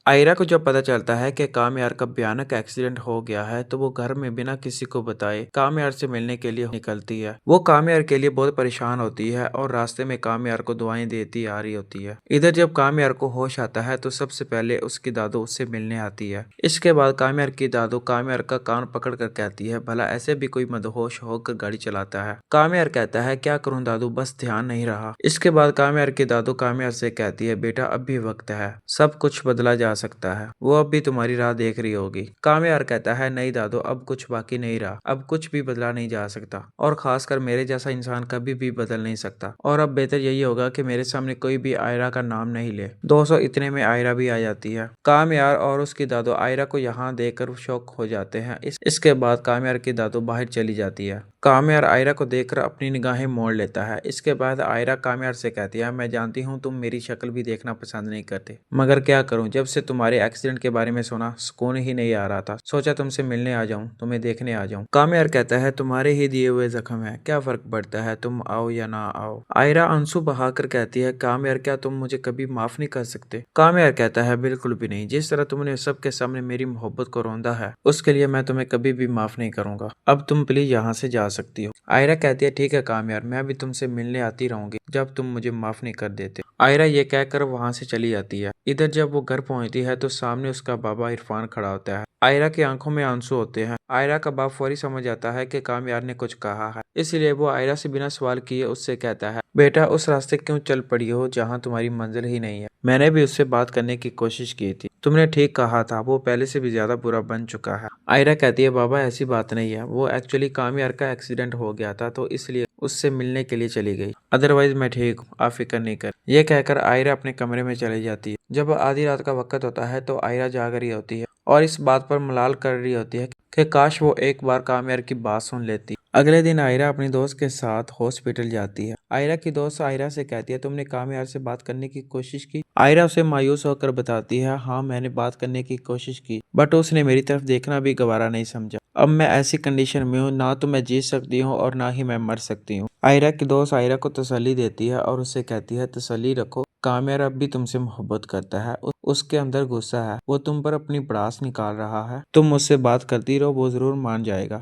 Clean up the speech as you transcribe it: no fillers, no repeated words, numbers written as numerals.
आयरा को जब पता चलता है कि कामयार का भयानक एक्सीडेंट हो गया है तो वो घर में बिना किसी को बताए कामयार से मिलने के लिए निकलती है। वो कामयार के लिए बहुत परेशान होती है और रास्ते में कामयार को दुआएं देती आ रही होती है। इधर जब कामयार को होश आता है तो सबसे पहले उसकी दादू उससे मिलने आती है। इसके बाद कामयार की दादू कामयार का कान पकड़ कर कहती है, भला ऐसे भी कोई मदहोश होकर गाड़ी चलाता है। कामयार कहता है, क्या करूं दादू, बस ध्यान नहीं रहा। इसके बाद कामयार की दादू कामयार से कहती है, बेटा अब भी वक्त है, सब कुछ बदला जा सकता है, वो अब भी तुम्हारी राह देख रही होगी। कामयार कहता है, नहीं दादू, अब कुछ बाकी नहीं रहा, अब कुछ भी बदला नहीं जा सकता और खासकर मेरे जैसा इंसान कभी भी बदल नहीं सकता। और अब बेहतर यही होगा कि मेरे सामने कोई भी आयरा का नाम नहीं ले। 200 इतने में आयरा भी आ जाती है। कामयार और उसकी दादू आयरा को यहाँ देखकर शौक हो जाते हैं। इसके बाद कामयार की दादू बाहर चली जाती है। कामयार आयरा को देखकर अपनी निगाहें मोड़ लेता है। इसके बाद आयरा कामयार से कहती है, मैं जानती हूँ तुम मेरी शक्ल भी देखना पसंद नहीं करते, मगर क्या करूँ, जब से तुम्हारे एक्सीडेंट के बारे में सुना सुकून ही नहीं आ रहा था, सोचा तुमसे मिलने आ जाऊं, तुम्हें देखने आ जाऊं। कामयार कहता है, तुम्हारे ही दिए हुए जख्म है, क्या फर्क पड़ता है, तुम आओ या ना आओ। आयरा आंसू बहाकर कहती है, कामयार क्या तुम मुझे कभी माफ नहीं कर सकते। कामयार कहता है, बिल्कुल भी नहीं, जिस तरह तुमने सबके सामने मेरी मोहब्बत को रौंदा है उसके लिए मैं तुम्हें कभी भी माफ नहीं करूंगा। अब तुम प्लीज यहाँ से जा सकती हो। आयरा कहती है, ठीक है कामयार, मैं भी तुमसे मिलने आती रहूंगी जब तुम मुझे माफ नहीं कर देते। आयरा ये कहकर वहां से चली जाती है। इधर जब वो घर पहुंचती है तो सामने उसका बाबा इरफान खड़ा होता है। आयरा की आंखों में आंसू होते हैं। आयरा का बाप फौरी समझ आता है कि कामयार ने कुछ कहा है, इसलिए वो आयरा से बिना सवाल किए उससे कहता है, बेटा उस रास्ते क्यों चल पड़ी हो जहाँ तुम्हारी मंजिल ही नहीं है। मैंने भी उससे बात करने की कोशिश की थी, तुमने ठीक कहा था, वो पहले से भी ज्यादा बुरा बन चुका है। आयरा कहती है, बाबा ऐसी बात नहीं है, वो एक्चुअली कामयार का एक्सीडेंट हो गया था तो इसलिए उससे मिलने के लिए चली गई, अदरवाइज मैं ठीक हूँ, आप फिक्र नहीं कर। ये कहकर आयरा अपने कमरे में चली जाती है। जब आधी रात का वक्त होता है तो आयरा जाग रही होती है और इस बात पर मलाल कर रही होती है कि काश वो एक बार कामयार की बात सुन लेती। अगले दिन आयरा अपनी दोस्त के साथ हॉस्पिटल जाती है। आयरा की दोस्त आयरा से कहती है, तुमने कामयार से बात करने की कोशिश की। आयरा उसे मायूस होकर बताती है, हाँ मैंने बात करने की कोशिश की, बट उसने मेरी तरफ देखना भी गवारा नहीं समझा। अब मैं ऐसी कंडीशन में हूँ, ना तो मैं जी सकती हूँ और ना ही मैं मर सकती हूँ। आयरा की दोस्त आयरा को तसल्ली देती है और उससे कहती है, तसल्ली रखो, कामयार अब भी तुमसे मोहब्बत करता है, उसके अंदर गुस्सा है, वो तुम पर अपनी भड़ास निकाल रहा है, तुम मुझसे बात करती रहो, वो जरूर मान जाएगा।